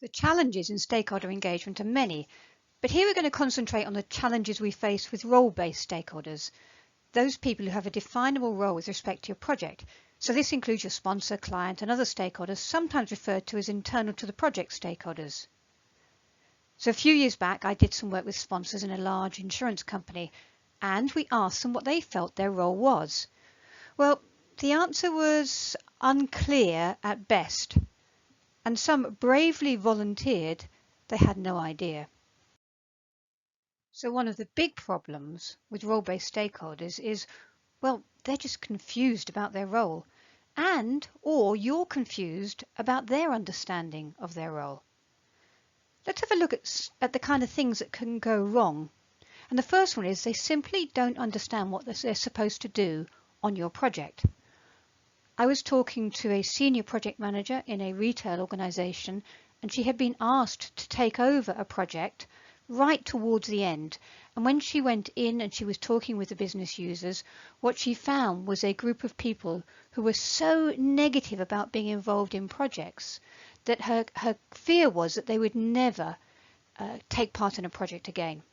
The challenges in stakeholder engagement are many, but here we're going to concentrate on the challenges we face with role-based stakeholders, those people who have a definable role with respect to your project. So this includes your sponsor, client, and other stakeholders, sometimes referred to as internal to the project stakeholders. So a few years back, I did some work with sponsors in a large insurance company, and we asked them what they felt their role was. Well, the answer was unclear at best, and some bravely volunteered they had no idea. So one of the big problems with role-based stakeholders is, well, they're just confused about their role, or you're confused about their understanding of their role. Let's have a look at the kind of things that can go wrong. And the first one is they simply don't understand what they're supposed to do on your project. I was talking to a senior project manager in a retail organization, and she had been asked to take over a project right towards the end. And when she went in and she was talking with the business users, what she found was a group of people who were so negative about being involved in projects that her fear was that they would never take part in a project again.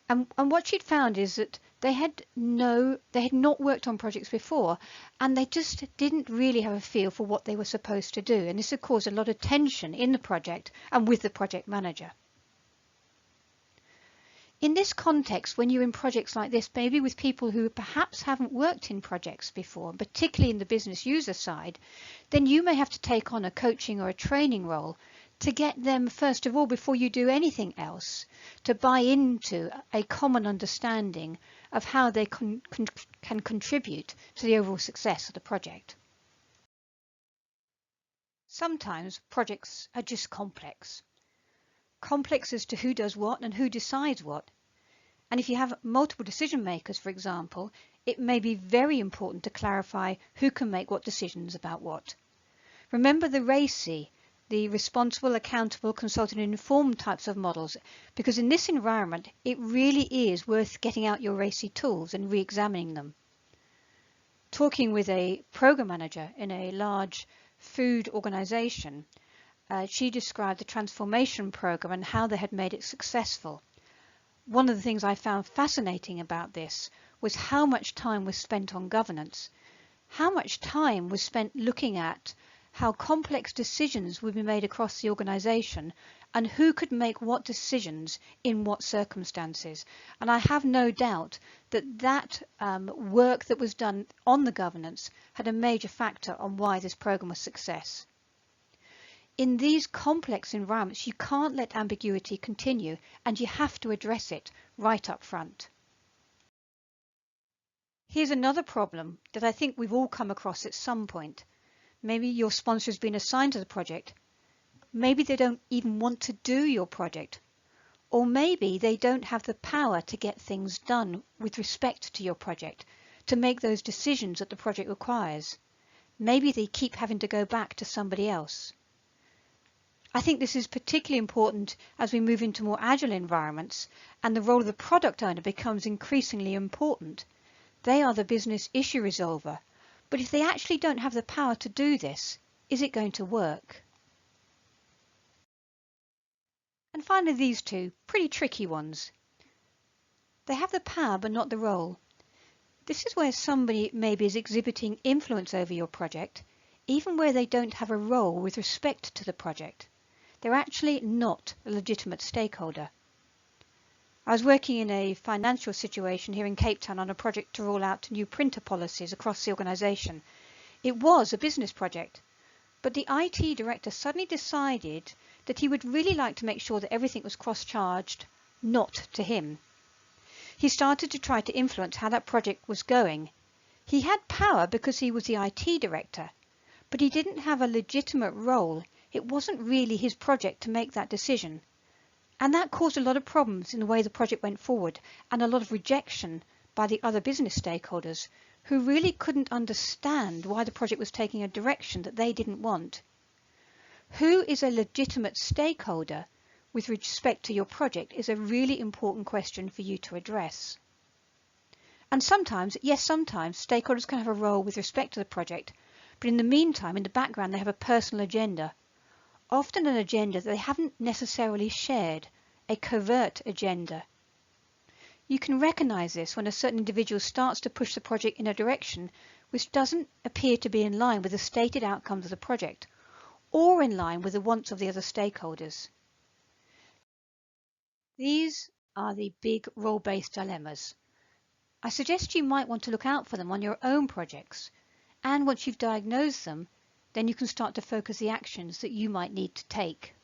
And what she'd found is that they had not worked on projects before, and they just didn't really have a feel for what they were supposed to do. And this had caused a lot of tension in the project and with the project manager. In this context, when you're in projects like this, maybe with people who perhaps haven't worked in projects before, particularly in the business user side, then you may have to take on a coaching or a training role to get them, first of all, before you do anything else, to buy into a common understanding of how they can contribute to the overall success of the project. Sometimes projects are just complex. Complex as to who does what and who decides what. And if you have multiple decision makers, for example, it may be very important to clarify who can make what decisions about what. Remember the RACI, the responsible, accountable, consulted and informed types of models, because in this environment it really is worth getting out your RACI tools and re-examining them. Talking with a program manager in a large food organization, she described the transformation program and how they had made it successful. One of the things I found fascinating about this was how much time was spent on governance, how much time was spent looking at how complex decisions would be made across the organization and who could make what decisions in what circumstances. And I have no doubt that work that was done on the governance had a major factor on why this program was a success. In these complex environments, you can't let ambiguity continue, and you have to address it right up front. Here's another problem that I think we've all come across at some point. Maybe your sponsor has been assigned to the project. Maybe they don't even want to do your project. Or maybe they don't have the power to get things done with respect to your project, to make those decisions that the project requires. Maybe they keep having to go back to somebody else. I think this is particularly important as we move into more agile environments and the role of the product owner becomes increasingly important. They are the business issue resolver, but if they actually don't have the power to do this, is it going to work? And finally, these two pretty tricky ones. They have the power but not the role. This is where somebody maybe is exhibiting influence over your project, even where they don't have a role with respect to the project. They're actually not a legitimate stakeholder. I was working in a financial situation here in Cape Town on a project to roll out new printer policies across the organisation. It was a business project, but the IT director suddenly decided that he would really like to make sure that everything was cross-charged, not to him. He started to try to influence how that project was going. He had power because he was the IT director, but he didn't have a legitimate role. It wasn't really his project to make that decision. And that caused a lot of problems in the way the project went forward and a lot of rejection by the other business stakeholders who really couldn't understand why the project was taking a direction that they didn't want. Who is a legitimate stakeholder with respect to your project is a really important question for you to address. And sometimes, yes, sometimes stakeholders can have a role with respect to the project, but in the meantime, in the background, they have a personal agenda. often an agenda that they haven't necessarily shared, a covert agenda. You can recognize this when a certain individual starts to push the project in a direction which doesn't appear to be in line with the stated outcomes of the project or in line with the wants of the other stakeholders. These are the big role-based dilemmas. I suggest you might want to look out for them on your own projects, and once you've diagnosed them, then you can start to focus the actions that you might need to take.